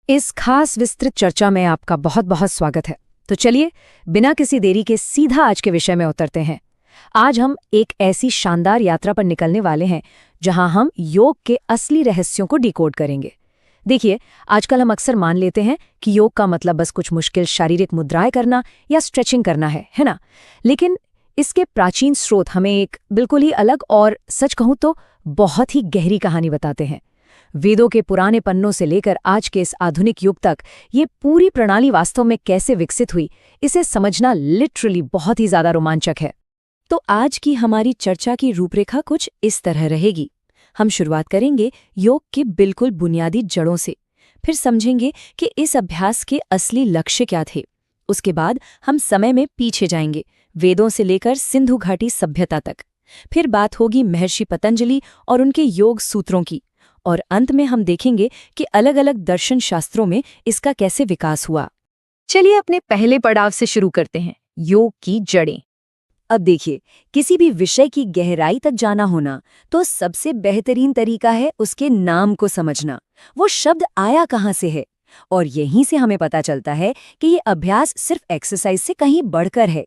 इस खास विस्तृत चर्चा में आपका बहुत बहुत स्वागत है। तो चलिए बिना किसी देरी के सीधा आज के विषय में उतरते हैं। आज हम एक ऐसी शानदार यात्रा पर निकलने वाले हैं जहां हम योग के असली रहस्यों को डिकोड करेंगे। देखिए, आजकल हम अक्सर मान लेते हैं कि योग का मतलब बस कुछ मुश्किल शारीरिक मुद्राएं करना या स्ट्रेचिंग करना है ना? लेकिन इसके प्राचीन स्रोत हमें एक बिल्कुल ही अलग और सच कहूं तो बहुत ही गहरी कहानी बताते हैं। वेदों के पुराने पन्नों से लेकर आज के इस आधुनिक युग तक ये पूरी प्रणाली वास्तव में कैसे विकसित हुई, इसे समझना लिटरली बहुत ही ज्यादा रोमांचक है। तो आज की हमारी चर्चा की रूपरेखा कुछ इस तरह रहेगी। हम शुरुआत करेंगे योग के बिल्कुल बुनियादी जड़ों से, फिर समझेंगे कि इस अभ्यास के असली लक्ष्य क्या थे। उसके बाद हम समय में पीछे जाएंगे, वेदों से लेकर सिंधु घाटी सभ्यता तक। फिर बात होगी महर्षि पतंजलि और उनके योग सूत्रों की, और अंत में हम देखेंगे कि अलग अलग दर्शन शास्त्रों में इसका कैसे विकास हुआ। चलिए अपने पहले पड़ाव से शुरू करते हैं, योग की जड़ें। अब देखिए, किसी भी विषय की गहराई तक जाना होना तो सबसे बेहतरीन तरीका है उसके नाम को समझना। वो शब्द आया कहाँ से है, और यहीं से हमें पता चलता है कि ये अभ्यास सिर्फ एक्सरसाइज से कहीं बढ़कर है।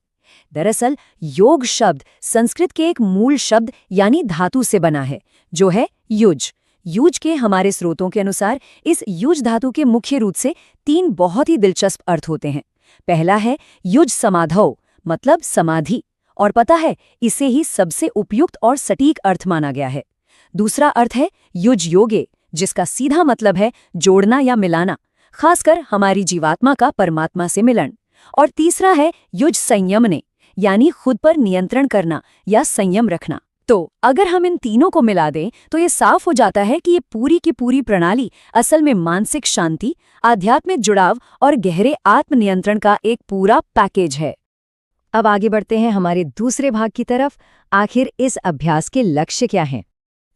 दरअसल योग शब्द संस्कृत के एक मूल शब्द यानी धातु से बना है, जो है युज। युज के हमारे स्रोतों के अनुसार इस युज धातु के मुख्य रूप से 3 बहुत ही दिलचस्प अर्थ होते हैं। पहला है युज समाधौ, मतलब समाधि, और पता है इसे ही सबसे उपयुक्त और सटीक अर्थ माना गया है। दूसरा अर्थ है युज योगे, जिसका सीधा मतलब है जोड़ना या मिलाना, खासकर हमारी जीवात्मा का परमात्मा से मिलन। और तीसरा है युज संयमने, यानी खुद पर नियंत्रण करना या संयम रखना। तो अगर हम इन तीनों को मिला दें तो ये साफ हो जाता है कि ये पूरी की पूरी प्रणाली असल में मानसिक शांति, आध्यात्मिक जुड़ाव और गहरे आत्मनियंत्रण का एक पूरा पैकेज है। अब आगे बढ़ते हैं हमारे दूसरे भाग की तरफ। आखिर इस अभ्यास के लक्ष्य क्या हैं?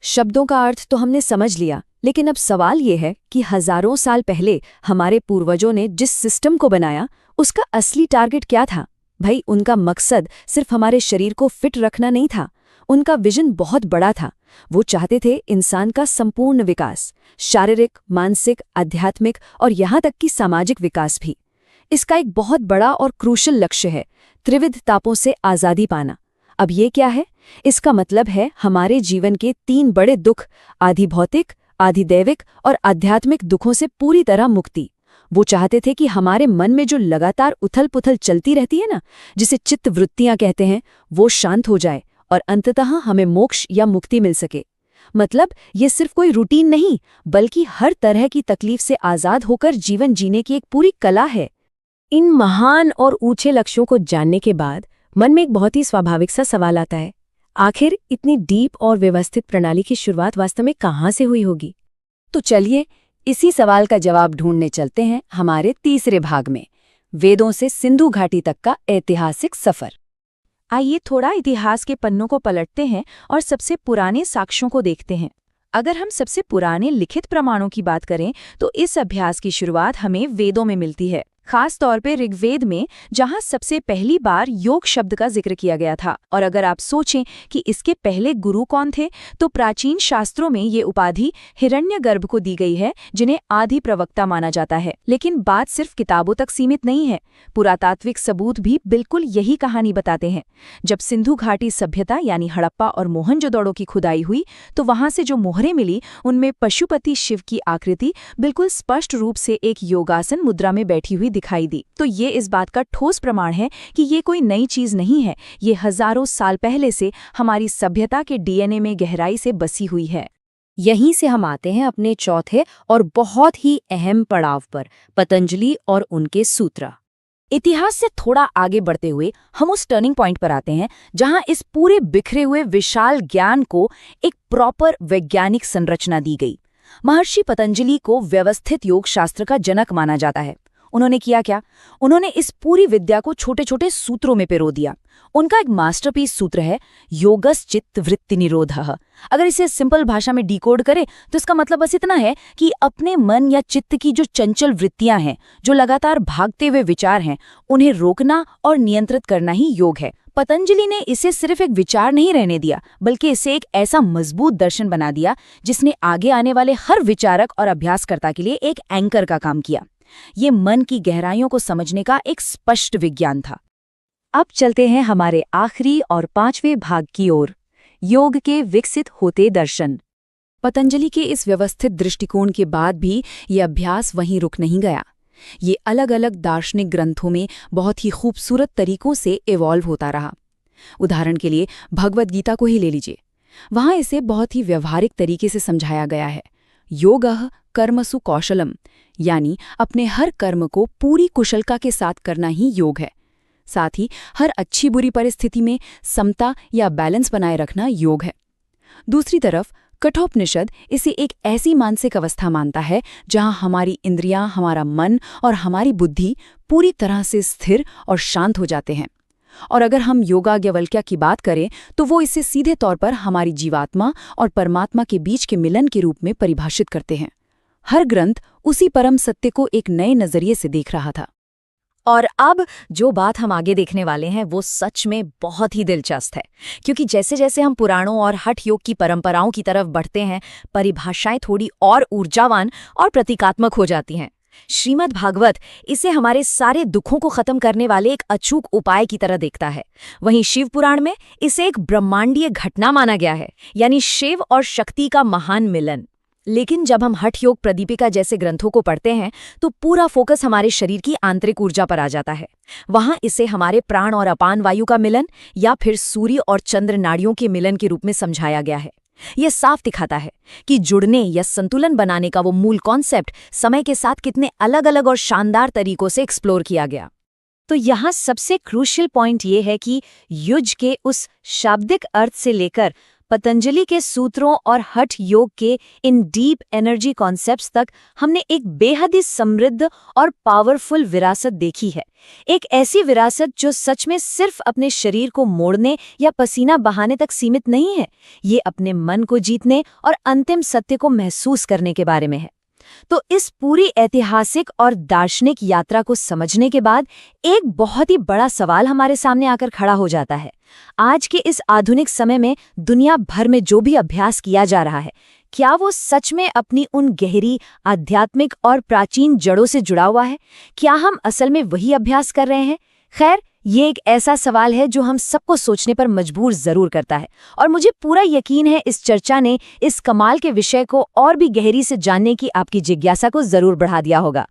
शब्दों का अर्थ तो हमने समझ लिया, लेकिन अब सवाल ये है कि हजारों साल पहले हमारे पूर्वजों ने जिस सिस्टम को बनाया उसका असली टारगेट क्या था? भाई, उनका मकसद सिर्फ हमारे शरीर को फिट रखना नहीं था, उनका विजन बहुत बड़ा था। वो चाहते थे इंसान का संपूर्ण विकास, शारीरिक, मानसिक, आध्यात्मिक और यहाँ तक कि सामाजिक विकास भी। इसका एक बहुत बड़ा और क्रूशल लक्ष्य है त्रिविध तापों से आज़ादी पाना। अब ये क्या है? इसका मतलब है हमारे जीवन के 3 बड़े दुख, आधि भौतिक, आधि दैविक और आध्यात्मिक दुखों से पूरी तरह मुक्ति। वो चाहते थे कि हमारे मन में जो लगातार उथल पुथल चलती रहती है ना, जिसे चित्त वृत्तियां कहते हैं, वो शांत हो जाए और अंततः हमें मोक्ष या मुक्ति मिल सके। मतलब ये सिर्फ कोई रूटीन नहीं, बल्कि हर तरह की तकलीफ से आज़ाद होकर जीवन जीने की एक पूरी कला है। इन महान और ऊंचे लक्ष्यों को जानने के बाद मन में एक बहुत ही स्वाभाविक सा सवाल आता है, आखिर इतनी डीप और व्यवस्थित प्रणाली की शुरुआत वास्तव में कहाँ से हुई होगी? तो चलिए इसी सवाल का जवाब ढूंढने चलते हैं हमारे तीसरे भाग में, वेदों से सिंधु घाटी तक का ऐतिहासिक सफर। आइए थोड़ा इतिहास के पन्नों को पलटते हैं और सबसे पुराने साक्ष्यों को देखते हैं। अगर हम सबसे पुराने लिखित प्रमाणों की बात करें तो इस अभ्यास की शुरुआत हमें वेदों में मिलती है, खास तौर पे ऋग्वेद में, जहां सबसे पहली बार योग शब्द का जिक्र किया गया था। और अगर आप सोचें कि इसके पहले गुरु कौन थे, तो प्राचीन शास्त्रों में ये उपाधि हिरण्यगर्भ को दी गई है, जिन्हें आदि प्रवक्ता माना जाता है। लेकिन बात सिर्फ किताबों तक सीमित नहीं है, पुरातात्विक सबूत भी बिल्कुल यही कहानी बताते हैं। जब सिंधु घाटी सभ्यता यानी हड़प्पा और मोहनजोदड़ो की खुदाई हुई तो वहां से जो मोहरें मिली उनमें पशुपति शिव की आकृति बिल्कुल स्पष्ट रूप से एक योगासन मुद्रा में बैठी हुई दिखाई दी। तो ये इस बात का ठोस प्रमाण है कि ये कोई नई चीज नहीं है, ये हजारों साल पहले से हमारी सभ्यता के डीएनए में गहराई से बसी हुई है। यहीं से हम आते हैं अपने चौथे और बहुत ही अहम पड़ाव पर, पतंजलि और उनके सूत्र। इतिहास से थोड़ा आगे बढ़ते हुए हम उस टर्निंग पॉइंट पर आते हैं जहां इस पूरे बिखरे हुए विशाल ज्ञान को एक प्रॉपर वैज्ञानिक संरचना दी गई। महर्षि पतंजलि को व्यवस्थित योग शास्त्र का जनक माना जाता है। उन्होंने किया क्या? उन्होंने इस पूरी विद्या को छोटे छोटे सूत्रों में पिरो दिया। उनका एक मास्टरपीस सूत्र है योगश्चित्त वृत्ति निरोधः। अगर इसे सिंपल भाषा में डिकोड करें तो इसका मतलब बस इतना है कि अपने मन या चित्त की जो चंचल वृत्तियां हैं, जो लगातार भागते हुए विचार हैं, उन्हें रोकना और नियंत्रित करना ही योग है। पतंजलि ने इसे सिर्फ एक विचार नहीं रहने दिया, बल्कि इसे एक ऐसा मजबूत दर्शन बना दिया जिसने आगे आने वाले हर विचारक और अभ्यासकर्ता के लिए एक एंकर का काम किया। ये मन की गहराइयों को समझने का एक स्पष्ट विज्ञान था। अब चलते हैं हमारे आखिरी और 5वें भाग की ओर, योग के विकसित होते दर्शन। पतंजलि के इस व्यवस्थित दृष्टिकोण के बाद भी ये अभ्यास वहीं रुक नहीं गया। ये अलग अलग दार्शनिक ग्रंथों में बहुत ही खूबसूरत तरीकों से इवॉल्व होता रहा। उदाहरण के लिए भगवद गीता को ही ले लीजिए। वहाँ इसे बहुत ही व्यवहारिक तरीके से समझाया गया है। योगः कर्मसु कौशलम, यानी अपने हर कर्म को पूरी कुशलता के साथ करना ही योग है। साथ ही हर अच्छी बुरी परिस्थिति में समता या बैलेंस बनाए रखना योग है। दूसरी तरफ कठोपनिषद इसे एक ऐसी मानसिक अवस्था मानता है जहां हमारी इंद्रियां, हमारा मन और हमारी बुद्धि पूरी तरह से स्थिर और शांत हो जाते हैं। और अगर हम योगाज्ञवल्क्य की बात करें तो वो इसे सीधे तौर पर हमारी जीवात्मा और परमात्मा के बीच के मिलन के रूप में परिभाषित करते हैं। हर ग्रंथ उसी परम सत्य को एक नए नजरिए से देख रहा था। और अब जो बात हम आगे देखने वाले हैं वो सच में बहुत ही दिलचस्प है, क्योंकि जैसे जैसे हम पुराणों और हठ योग की परंपराओं की तरफ बढ़ते हैं, परिभाषाएं थोड़ी और ऊर्जावान और प्रतीकात्मक हो जाती हैं। श्रीमद् भागवत इसे हमारे सारे दुखों को खत्म करने वाले एक अचूक उपाय की तरह देखता है। वहीं शिव पुराण में इसे एक ब्रह्मांडीय घटना माना गया है, यानी शिव और शक्ति का महान मिलन। लेकिन जब हम हठ योग प्रदीपिका जैसे ग्रंथों को पढ़ते हैं तो पूरा फोकस हमारे शरीर की आंतरिक ऊर्जा पर आ जाता है। वहां इसे हमारे प्राण और अपान वायु का मिलन या फिर सूर्य और चंद्र नाड़ियों के मिलन के रूप में समझाया गया है। यह साफ दिखाता है कि जुड़ने या संतुलन बनाने का वो मूल कॉन्सेप्ट समय के साथ कितने अलग अलग और शानदार तरीकों से एक्सप्लोर किया गया। तो यहाँ सबसे क्रूशियल पॉइंट ये है कि युज के उस शाब्दिक अर्थ से लेकर पतंजलि के सूत्रों और हठ योग के इन डीप एनर्जी कॉन्सेप्ट्स तक हमने एक बेहद ही समृद्ध और पावरफुल विरासत देखी है। एक ऐसी विरासत जो सच में सिर्फ अपने शरीर को मोड़ने या पसीना बहाने तक सीमित नहीं है, ये अपने मन को जीतने और अंतिम सत्य को महसूस करने के बारे में है। तो इस पूरी ऐतिहासिक और दार्शनिक यात्रा को समझने के बाद एक बहुत ही बड़ा सवाल हमारे सामने आकर खड़ा हो जाता है। आज के इस आधुनिक समय में दुनिया भर में जो भी अभ्यास किया जा रहा है, क्या वो सच में अपनी उन गहरी आध्यात्मिक और प्राचीन जड़ों से जुड़ा हुआ है? क्या हम असल में वही अभ्यास कर रहे हैं? खैर, ये एक ऐसा सवाल है जो हम सबको सोचने पर मजबूर जरूर करता है, और मुझे पूरा यकीन है इस चर्चा ने इस कमाल के विषय को और भी गहरी से जानने की आपकी जिज्ञासा को जरूर बढ़ा दिया होगा।